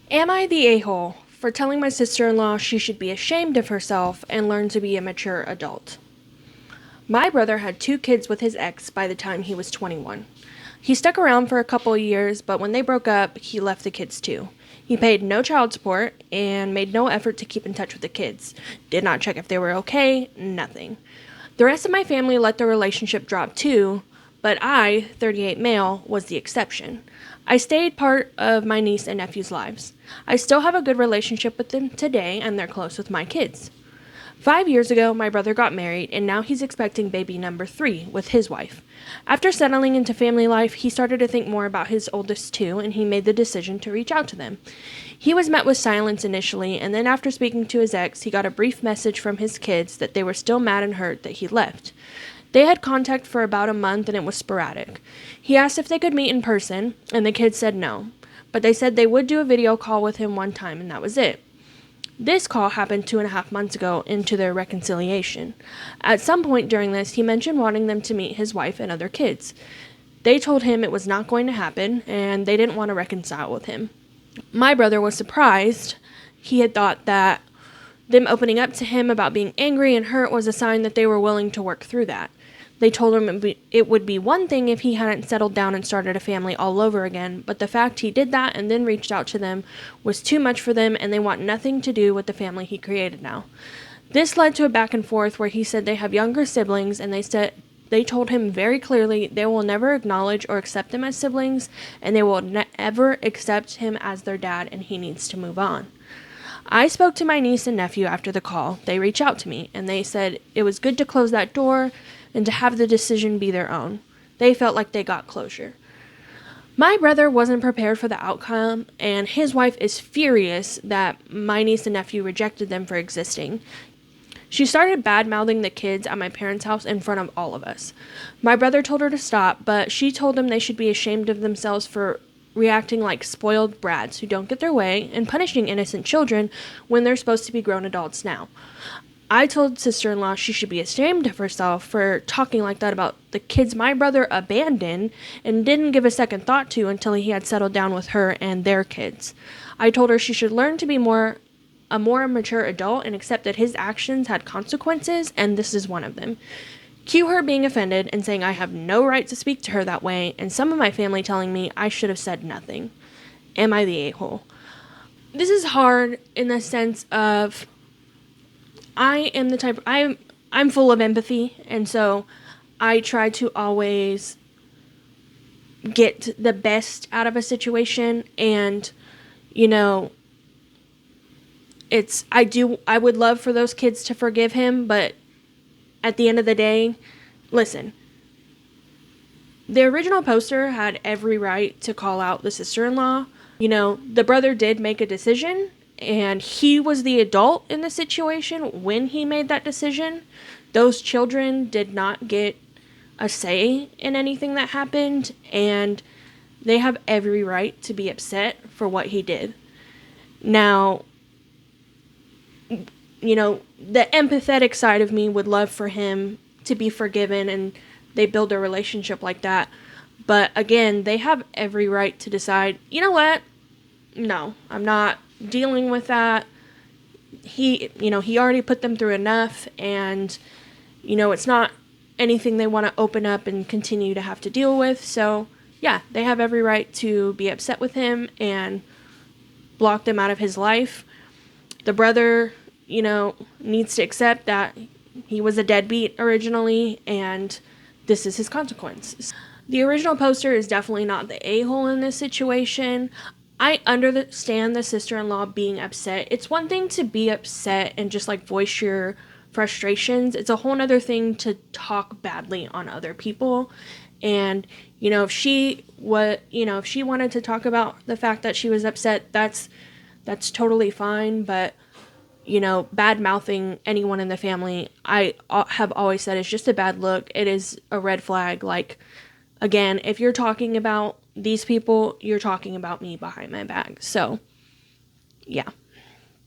Am I the a-hole for telling my sister-in-law she should be ashamed of herself and learn to be a mature adult? My brother had 2 kids with his ex by the time he was 21. He stuck around for a couple of years, but when they broke up, he left the kids too. He paid no child support and made no effort to keep in touch with the kids. Did not check if they were okay, nothing. The rest of my family let the relationship drop too, but I, 38 male, was the exception. I stayed part of my niece and nephew's lives. I still have a good relationship with them today, and they're close with my kids. 5 years ago, my brother got married, and now he's expecting baby number 3 with his wife. After settling into family life, he started to think more about his oldest 2, and he made the decision to reach out to them. He was met with silence initially, and then after speaking to his ex, he got a brief message from his kids that they were still mad and hurt that he left. They had contact for about a month, and it was sporadic. He asked if they could meet in person, and the kids said no, but they said they would do a video call with him one time, and that was it. This call happened 2.5 months ago into their reconciliation. At some point during this, he mentioned wanting them to meet his wife and other kids. They told him it was not going to happen, and they didn't want to reconcile with him. My brother was surprised. He had thought that them opening up to him about being angry and hurt was a sign that they were willing to work through that. They told him it would be one thing if he hadn't settled down and started a family all over again, but the fact he did that and then reached out to them was too much for them, and they want nothing to do with the family he created now. This led to a back and forth where he said they have younger siblings, and they told him very clearly they will never acknowledge or accept them as siblings, and they will never accept him as their dad, and he needs to move on. I spoke to my niece and nephew after the call. They reached out to me, and they said it was good to close that door and to have the decision be their own. They felt like they got closure. My brother wasn't prepared for the outcome, and his wife is furious that my niece and nephew rejected them for existing. She started bad-mouthing the kids at my parents' house in front of all of us. My brother told her to stop, but she told them they should be ashamed of themselves for reacting like spoiled brats who don't get their way and punishing innocent children when they're supposed to be grown adults now. I told sister-in-law she should be ashamed of herself for talking like that about the kids my brother abandoned and didn't give a second thought to until he had settled down with her and their kids. I told her she should learn to be a more mature adult and accept that his actions had consequences, and this is one of them. Cue her being offended and saying I have no right to speak to her that way, and some of my family telling me I should have said nothing. Am I the a-hole? This is hard in the sense of I'm full of empathy, and so I try to always get the best out of a situation, and I would love for those kids to forgive him, but at the end of the day, listen, the original poster had every right to call out the sister-in-law. The brother did make a decision, and he was the adult in the situation when he made that decision. Those children did not get a say in anything that happened, and they have every right to be upset for what he did. Now, the empathetic side of me would love for him to be forgiven and they build a relationship like that. But again, they have every right to decide, you know what? No, I'm not dealing with that. He already put them through enough, and, it's not anything they want to open up and continue to have to deal with. So, yeah, they have every right to be upset with him and block them out of his life. The brother, needs to accept that he was a deadbeat originally, and this is his consequence. The original poster is definitely not the a-hole in this situation. I understand the sister-in-law being upset. It's one thing to be upset and just voice your frustrations. It's a whole nother thing to talk badly on other people. And, if she wanted to talk about the fact that she was upset, that's totally fine. But, bad mouthing anyone in the family, I have always said is just a bad look. It is a red flag. Again, if you're talking about these people, you're talking about me behind my back. So, yeah.